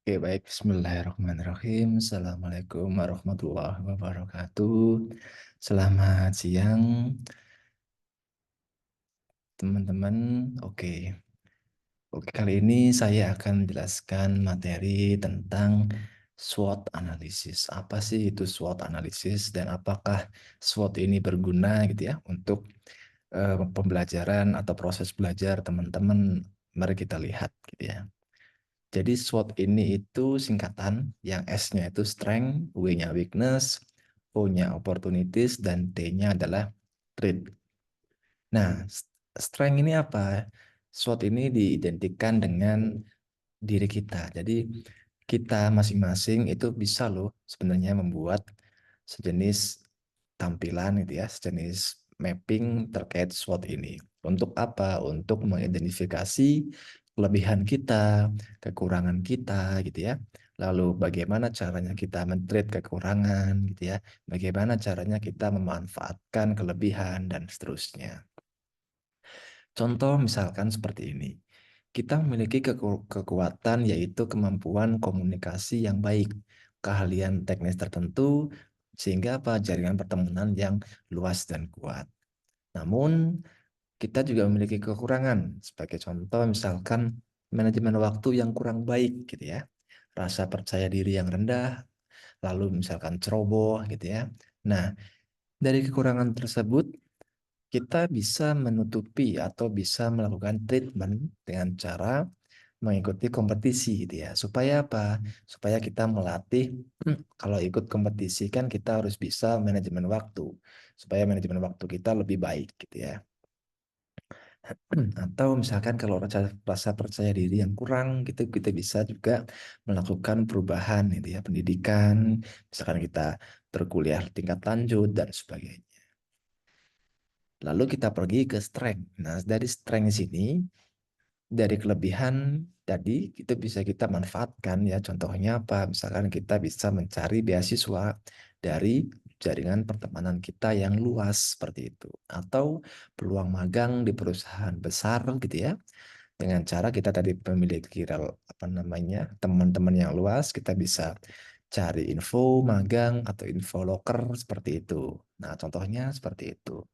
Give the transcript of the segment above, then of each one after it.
Oke, baik. Bismillahirrahmanirrahim. Assalamualaikum warahmatullahi wabarakatuh. Selamat siang, teman-teman. Oke, oke. Kali ini saya akan menjelaskan materi tentang SWOT analisis. Apa sih itu SWOT analisis dan apakah SWOT ini berguna gitu ya untuk pembelajaran atau proses belajar teman-teman? Mari kita lihat gitu ya. Jadi SWOT ini itu singkatan yang S-nya itu strength, W-nya weakness, O-nya opportunities, dan T-nya adalah threat. Nah, strength ini apa? SWOT ini diidentikan dengan diri kita. Jadi kita masing-masing itu bisa loh sebenarnya membuat sejenis tampilan gitu ya, sejenis mapping terkait SWOT ini. Untuk apa? Untuk mengidentifikasi kelebihan kita, kekurangan kita gitu ya. Lalu bagaimana caranya kita men-treat kekurangan gitu ya. Bagaimana caranya kita memanfaatkan kelebihan dan seterusnya. Contoh misalkan seperti ini. Kita memiliki kekuatan yaitu kemampuan komunikasi yang baik, keahlian teknis tertentu, sehingga apa jaringan pertemanan yang luas dan kuat. Namun, kita juga memiliki kekurangan. Sebagai contoh, misalkan manajemen waktu yang kurang baik gitu ya. Rasa percaya diri yang rendah, lalu misalkan ceroboh gitu ya. Nah, dari kekurangan tersebut kita bisa menutupi atau bisa melakukan treatment dengan cara mengikuti kompetisi gitu ya. Supaya apa? Supaya kita melatih kalau ikut kompetisi kan kita harus bisa manajemen waktu. Supaya manajemen waktu kita lebih baik gitu ya. Atau misalkan kalau rasa percaya diri yang kurang gitu kita bisa juga melakukan perubahan gitu ya, pendidikan, misalkan kita berkuliah tingkat lanjut dan sebagainya. Lalu kita pergi ke strength. Nah, dari strength sini, dari kelebihan tadi itu bisa kita manfaatkan ya. Contohnya apa? Misalkan kita bisa mencari beasiswa dari jaringan pertemanan kita yang luas seperti itu. Atau peluang magang di perusahaan besar gitu ya. Dengan cara kita tadi memiliki apa namanya teman-teman yang luas, kita bisa cari info magang atau info loker seperti itu. Nah, contohnya seperti itu.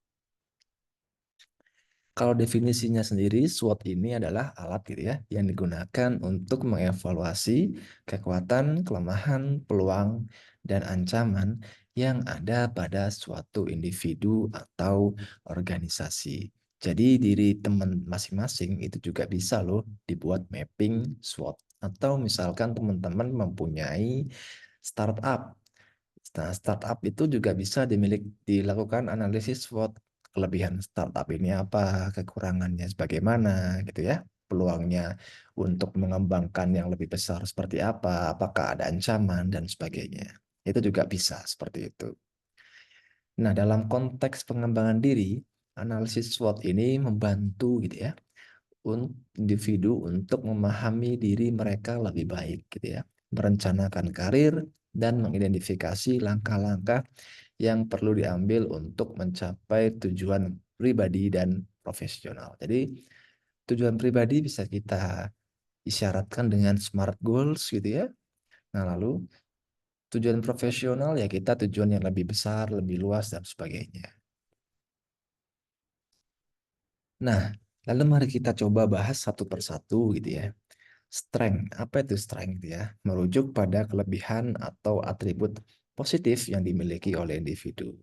Kalau definisinya sendiri, SWOT ini adalah alat gitu ya, yang digunakan untuk mengevaluasi kekuatan, kelemahan, peluang, dan ancaman yang ada pada suatu individu atau organisasi. Jadi diri teman masing-masing itu juga bisa loh dibuat mapping SWOT. Atau misalkan teman-teman mempunyai startup. Nah, startup itu juga bisa dilakukan analisis SWOT. Kelebihan startup ini apa, kekurangannya bagaimana, gitu ya. Peluangnya untuk mengembangkan yang lebih besar seperti apa, apakah ada ancaman, dan sebagainya. Itu juga bisa seperti itu. Nah, dalam konteks pengembangan diri, analisis SWOT ini membantu gitu ya, individu untuk memahami diri mereka lebih baik gitu ya, merencanakan karir dan mengidentifikasi langkah-langkah yang perlu diambil untuk mencapai tujuan pribadi dan profesional. Jadi tujuan pribadi bisa kita isyaratkan dengan SMART goals gitu ya. Nah, lalu tujuan profesional ya kita tujuan yang lebih besar, lebih luas dan sebagainya. Nah, lalu mari kita coba bahas satu persatu gitu ya. Strength, apa itu strength ya? Merujuk pada kelebihan atau atribut positif yang dimiliki oleh individu.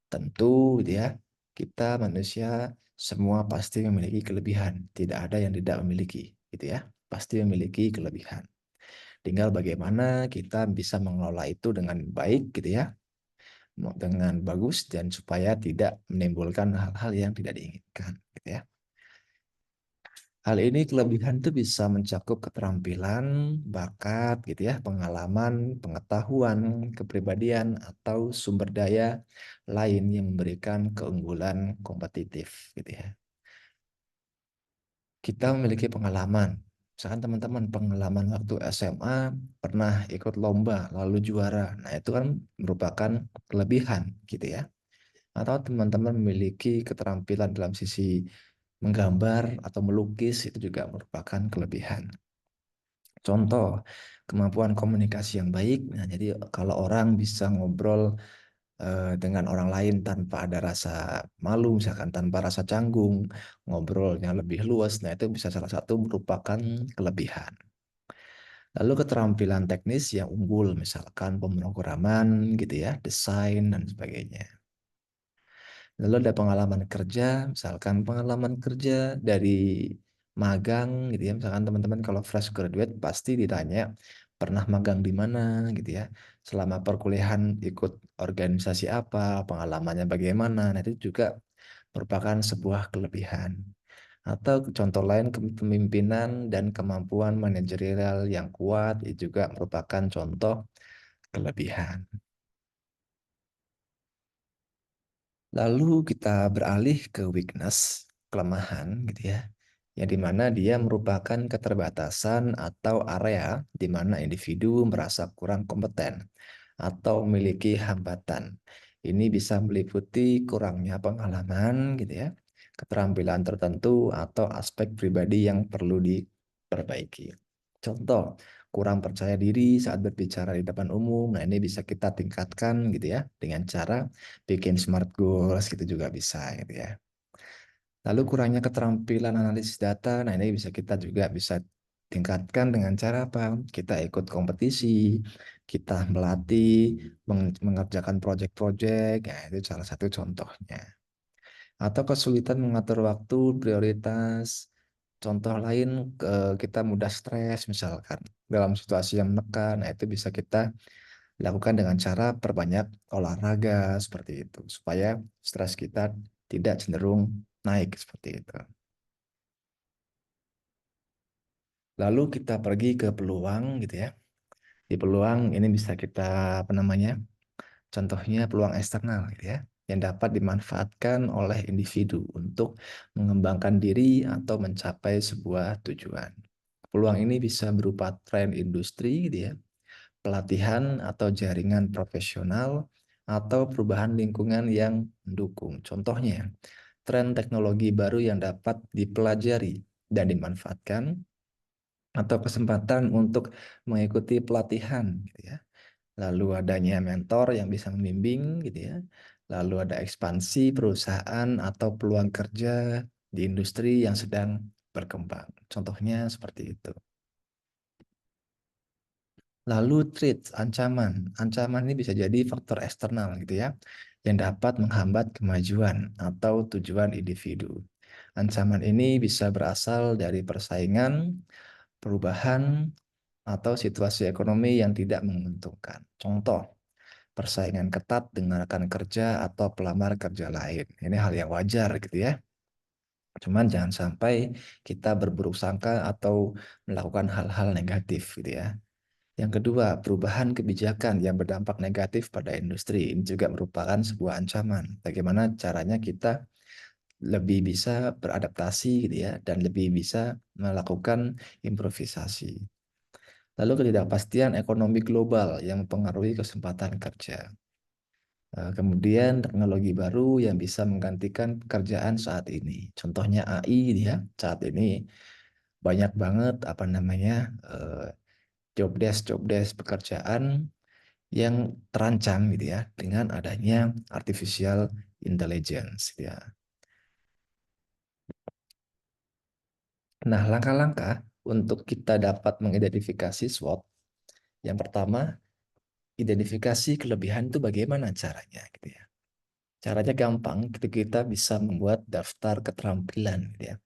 Tentu gitu ya, kita manusia semua pasti memiliki kelebihan. Tidak ada yang tidak memiliki gitu ya. Pasti memiliki kelebihan. Tinggal bagaimana kita bisa mengelola itu dengan baik gitu ya, dengan bagus dan supaya tidak menimbulkan hal-hal yang tidak diinginkan gitu ya. Hal ini kelebihan itu bisa mencakup keterampilan, bakat, gitu ya, pengalaman, pengetahuan, kepribadian, atau sumber daya lain yang memberikan keunggulan kompetitif, gitu ya. Kita memiliki pengalaman, misalkan teman-teman pengalaman waktu SMA pernah ikut lomba lalu juara, nah itu kan merupakan kelebihan, gitu ya. Atau teman-teman memiliki keterampilan dalam sisi menggambar atau melukis itu juga merupakan kelebihan. Contoh, kemampuan komunikasi yang baik. Nah, jadi kalau orang bisa ngobrol dengan orang lain tanpa ada rasa malu, misalkan tanpa rasa canggung, ngobrolnya lebih luas, nah itu bisa salah satu merupakan kelebihan. Lalu keterampilan teknis yang unggul, misalkan pemrograman gitu ya, desain dan sebagainya. Lalu ada pengalaman kerja, misalkan pengalaman kerja dari magang gitu ya, misalkan teman-teman kalau fresh graduate pasti ditanya pernah magang di mana gitu ya, selama perkuliahan ikut organisasi apa, pengalamannya bagaimana, nah itu juga merupakan sebuah kelebihan. Atau contoh lain kepemimpinan dan kemampuan manajerial yang kuat itu juga merupakan contoh kelebihan. Lalu kita beralih ke weakness, kelemahan gitu ya, yang dimana dia merupakan keterbatasan atau area di mana individu merasa kurang kompeten atau memiliki hambatan. Ini bisa meliputi kurangnya pengalaman gitu ya, keterampilan tertentu atau aspek pribadi yang perlu diperbaiki. Contoh, kurang percaya diri saat berbicara di depan umum. Nah, ini bisa kita tingkatkan gitu ya dengan cara bikin smart goals gitu juga bisa gitu ya. Lalu kurangnya keterampilan analisis data, nah ini bisa kita juga bisa tingkatkan dengan cara apa? Kita ikut kompetisi, kita melatih, mengerjakan proyek-proyek, nah itu salah satu contohnya. Atau kesulitan mengatur waktu, prioritas. Contoh lain, kita mudah stres misalkan dalam situasi yang menekan, nah itu bisa kita lakukan dengan cara perbanyak olahraga seperti itu, supaya stres kita tidak cenderung naik seperti itu. Lalu kita pergi ke peluang gitu ya. Di peluang ini bisa kita apa namanya? Contohnya peluang eksternal gitu ya, yang dapat dimanfaatkan oleh individu untuk mengembangkan diri atau mencapai sebuah tujuan. Peluang ini bisa berupa tren industri gitu ya, pelatihan atau jaringan profesional, atau perubahan lingkungan yang mendukung. Contohnya, tren teknologi baru yang dapat dipelajari dan dimanfaatkan, atau kesempatan untuk mengikuti pelatihan gitu ya. Lalu adanya mentor yang bisa membimbing gitu ya. Lalu ada ekspansi perusahaan atau peluang kerja di industri yang sedang berkembang. Contohnya seperti itu. Lalu threat, ancaman. Ancaman ini bisa jadi faktor eksternal gitu ya, yang dapat menghambat kemajuan atau tujuan individu. Ancaman ini bisa berasal dari persaingan, perubahan, atau situasi ekonomi yang tidak menguntungkan. Contoh, persaingan ketat dengan rekan kerja atau pelamar kerja lain. Ini hal yang wajar gitu ya. Cuman jangan sampai kita berburuk sangka atau melakukan hal-hal negatif gitu ya. Yang kedua, perubahan kebijakan yang berdampak negatif pada industri. Ini juga merupakan sebuah ancaman. Bagaimana caranya kita lebih bisa beradaptasi gitu ya, dan lebih bisa melakukan improvisasi. Lalu ketidakpastian ekonomi global yang mempengaruhi kesempatan kerja. Kemudian teknologi baru yang bisa menggantikan pekerjaan saat ini. Contohnya AI dia saat ini banyak banget apa namanya job desk pekerjaan yang terancam gitu ya dengan adanya artificial intelligence ya. Nah, langkah-langkah untuk kita dapat mengidentifikasi SWOT. Yang pertama, identifikasi kelebihan itu bagaimana caranya gitu ya. Caranya gampang, kita bisa membuat daftar keterampilan gitu ya.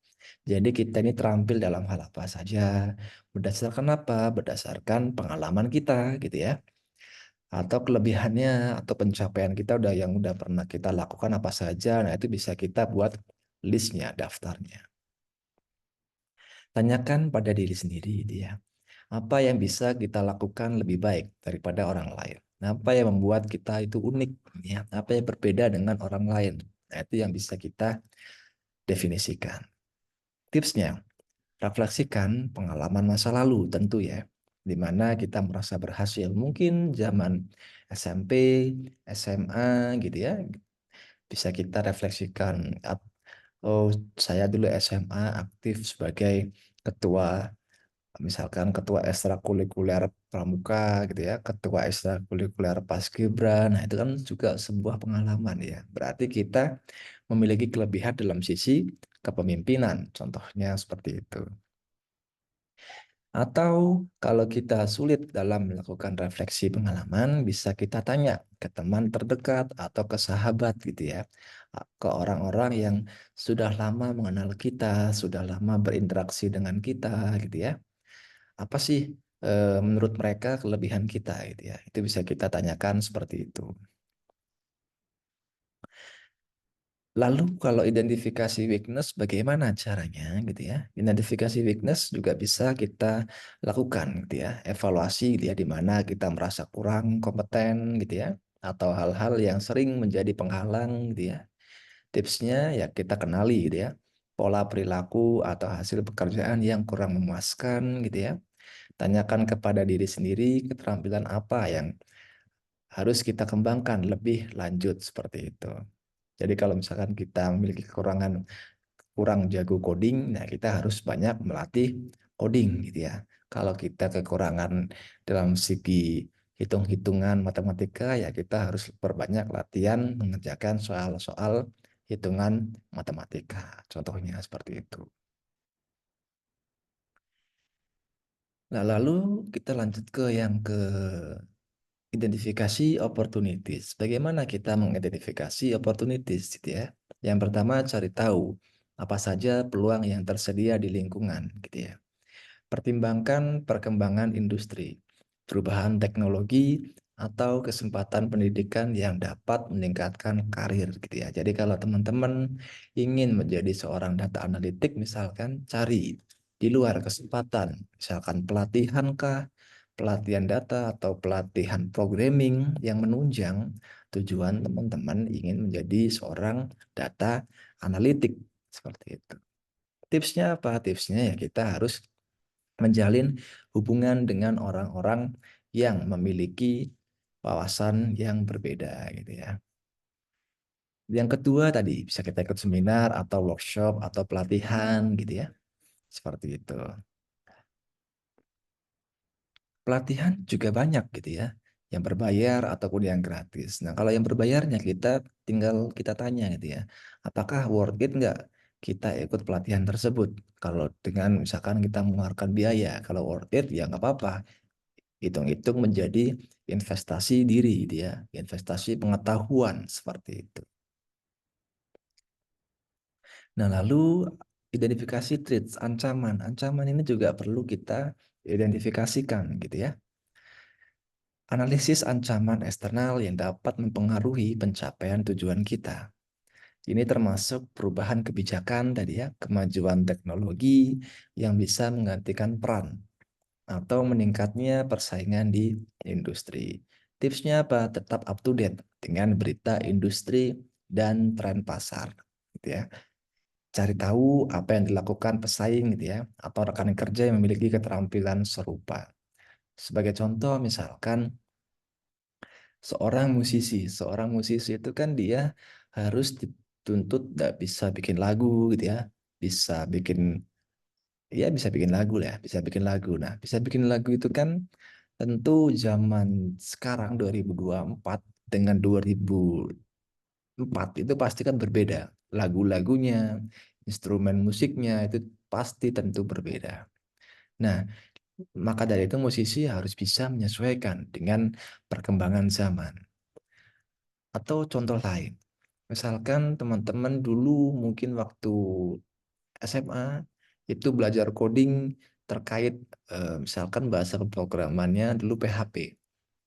Jadi kita ini terampil dalam hal apa saja, berdasarkan apa? Berdasarkan pengalaman kita gitu ya. Atau kelebihannya atau pencapaian kita yang udah pernah kita lakukan apa saja. Nah, itu bisa kita buat listnya, daftarnya. Tanyakan pada diri sendiri dia. Apa yang bisa kita lakukan lebih baik daripada orang lain? Nah, apa yang membuat kita itu unik ya? Apa yang berbeda dengan orang lain? Nah, itu yang bisa kita definisikan. Tipsnya, refleksikan pengalaman masa lalu tentu ya, di mana kita merasa berhasil. Mungkin zaman SMP, SMA gitu ya, bisa kita refleksikan. Oh, saya dulu SMA aktif sebagai ketua Misalkan ketua ekstrakurikuler pramuka gitu ya, ketua ekstrakurikuler paskibra. Nah, itu kan juga sebuah pengalaman ya. Berarti kita memiliki kelebihan dalam sisi kepemimpinan. Contohnya seperti itu. Atau kalau kita sulit dalam melakukan refleksi pengalaman, bisa kita tanya ke teman terdekat atau ke sahabat gitu ya. Ke orang-orang yang sudah lama mengenal kita, sudah lama berinteraksi dengan kita gitu ya. Apa sih menurut mereka kelebihan kita gitu ya. Itu bisa kita tanyakan seperti itu. Lalu kalau identifikasi weakness bagaimana caranya gitu ya? Identifikasi weakness juga bisa kita lakukan gitu ya. Evaluasi gitu ya di mana kita merasa kurang kompeten gitu ya atau hal-hal yang sering menjadi penghalang gitu ya. Tipsnya ya kita kenali gitu ya. Pola perilaku atau hasil pekerjaan yang kurang memuaskan gitu ya. Tanyakan kepada diri sendiri keterampilan apa yang harus kita kembangkan lebih lanjut seperti itu. Jadi kalau misalkan kita memiliki kekurangan kurang jago coding, nah kita harus banyak melatih coding gitu ya. Kalau kita kekurangan dalam segi hitung-hitungan matematika, ya kita harus perbanyak latihan mengerjakan soal-soal hitungan matematika. Contohnya seperti itu. Nah, lalu kita lanjut ke yang ke identifikasi opportunities. Bagaimana kita mengidentifikasi opportunities gitu ya? Yang pertama cari tahu apa saja peluang yang tersedia di lingkungan gitu ya. Pertimbangkan perkembangan industri, perubahan teknologi, atau kesempatan pendidikan yang dapat meningkatkan karir gitu ya. Jadi kalau teman-teman ingin menjadi seorang data analitik misalkan cari di luar kesempatan, misalkan pelatihan kah, pelatihan data atau pelatihan programming yang menunjang tujuan teman-teman ingin menjadi seorang data analitik seperti itu. Tipsnya apa? Tipsnya ya kita harus menjalin hubungan dengan orang-orang yang memiliki wawasan yang berbeda gitu ya. Yang kedua tadi bisa kita ikut seminar atau workshop atau pelatihan gitu ya. Seperti itu. Pelatihan juga banyak gitu ya, yang berbayar ataupun yang gratis. Nah, kalau yang berbayarnya kita tinggal kita tanya gitu ya, apakah worth it nggak kita ikut pelatihan tersebut? Kalau dengan misalkan kita mengeluarkan biaya, kalau worth it ya nggak apa-apa. Hitung-hitung menjadi investasi diri gitu ya, investasi pengetahuan seperti itu. Nah, lalu identifikasi threats, ancaman. Ancaman ini juga perlu kita identifikasikan gitu ya. Analisis ancaman eksternal yang dapat mempengaruhi pencapaian tujuan kita. Ini termasuk perubahan kebijakan tadi ya, kemajuan teknologi yang bisa menggantikan peran atau meningkatnya persaingan di industri. Tipsnya apa? Tetap up to date dengan berita industri dan tren pasar, gitu ya. Cari tahu apa yang dilakukan pesaing, gitu ya, atau rekan kerja yang memiliki keterampilan serupa. Sebagai contoh, misalkan seorang musisi itu kan dia harus dituntut nggak bisa bikin lagu, gitu ya, bisa bikin ya bisa bikin lagu lah, bisa bikin lagu. Nah, bisa bikin lagu itu kan tentu zaman sekarang 2024 dengan 2004 itu pasti kan berbeda. Lagu-lagunya, instrumen musiknya itu pasti tentu berbeda. Nah, maka dari itu musisi harus bisa menyesuaikan dengan perkembangan zaman. Atau contoh lain, misalkan teman-teman dulu mungkin waktu SMA itu belajar coding terkait misalkan bahasa pemrogramannya dulu PHP.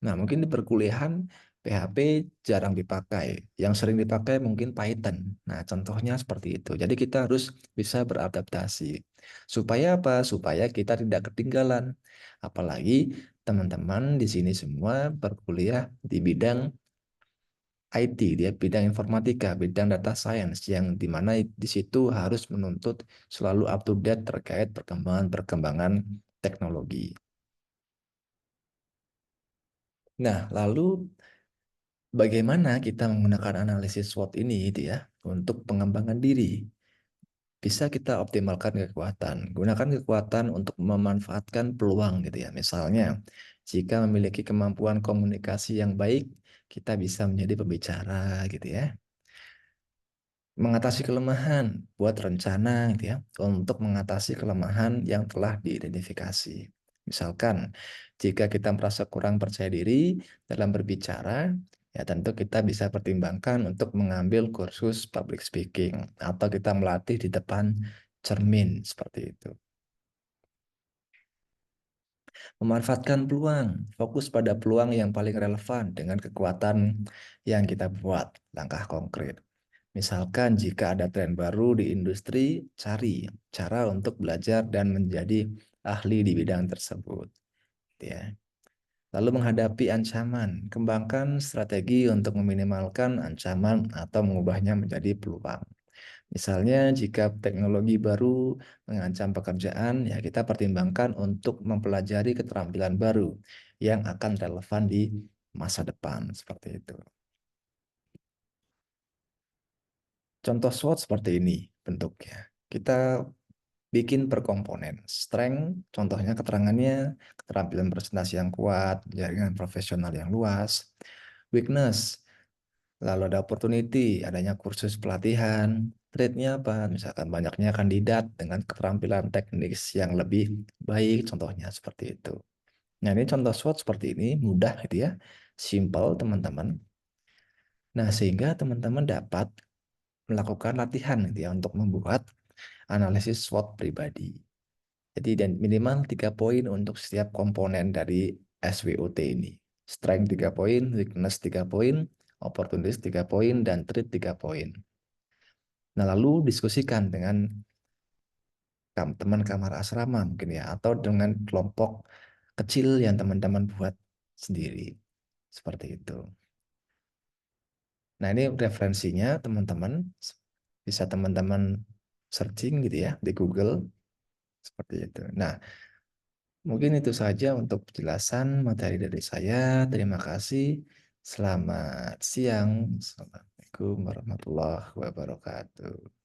Nah, mungkin di perkuliahan PHP jarang dipakai. Yang sering dipakai mungkin Python. Nah, contohnya seperti itu. Jadi kita harus bisa beradaptasi. Supaya apa? Supaya kita tidak ketinggalan. Apalagi teman-teman di sini semua berkuliah di bidang IT, dia bidang informatika, bidang data science, yang dimana di situ harus menuntut selalu up to date terkait perkembangan-perkembangan teknologi. Nah, lalu bagaimana kita menggunakan analisis SWOT ini gitu ya untuk pengembangan diri? bisa kita optimalkan kekuatan. Gunakan kekuatan untuk memanfaatkan peluang gitu ya. Misalnya, jika memiliki kemampuan komunikasi yang baik, kita bisa menjadi pembicara gitu ya. Mengatasi kelemahan, buat rencana gitu ya, untuk mengatasi kelemahan yang telah diidentifikasi. Misalkan, jika kita merasa kurang percaya diri dalam berbicara, ya tentu kita bisa pertimbangkan untuk mengambil kursus public speaking atau kita melatih di depan cermin seperti itu. Memanfaatkan peluang, fokus pada peluang yang paling relevan dengan kekuatan yang kita buat, langkah konkret. Misalkan jika ada tren baru di industri, cari cara untuk belajar dan menjadi ahli di bidang tersebut. Gitu ya. Lalu menghadapi ancaman, kembangkan strategi untuk meminimalkan ancaman atau mengubahnya menjadi peluang. Misalnya jika teknologi baru mengancam pekerjaan, ya kita pertimbangkan untuk mempelajari keterampilan baru yang akan relevan di masa depan, seperti itu. Contoh SWOT seperti ini bentuknya. Kita bikin per komponen. Strength, contohnya keterangannya, keterampilan presentasi yang kuat, jaringan profesional yang luas. Weakness, lalu ada opportunity, adanya kursus pelatihan. Trade-nya apa? Misalkan banyaknya kandidat dengan keterampilan teknis yang lebih baik, contohnya seperti itu. Nah, ini contoh SWOT seperti ini, mudah gitu ya, simple teman-teman. Nah, sehingga teman-teman dapat melakukan latihan gitu ya untuk membuat analisis SWOT pribadi. Jadi dan minimal 3 poin untuk setiap komponen dari SWOT ini. Strength 3 poin, weakness 3 poin, opportunities 3 poin, dan threat 3 poin. Nah, lalu diskusikan dengan teman kamar asrama mungkin ya, atau dengan kelompok kecil yang teman-teman buat sendiri. Seperti itu. Nah, ini referensinya teman-teman. Bisa teman-teman searching gitu ya di Google. Seperti itu. Nah, mungkin itu saja untuk penjelasan materi dari saya. Terima kasih. Selamat siang. Assalamualaikum warahmatullahi wabarakatuh.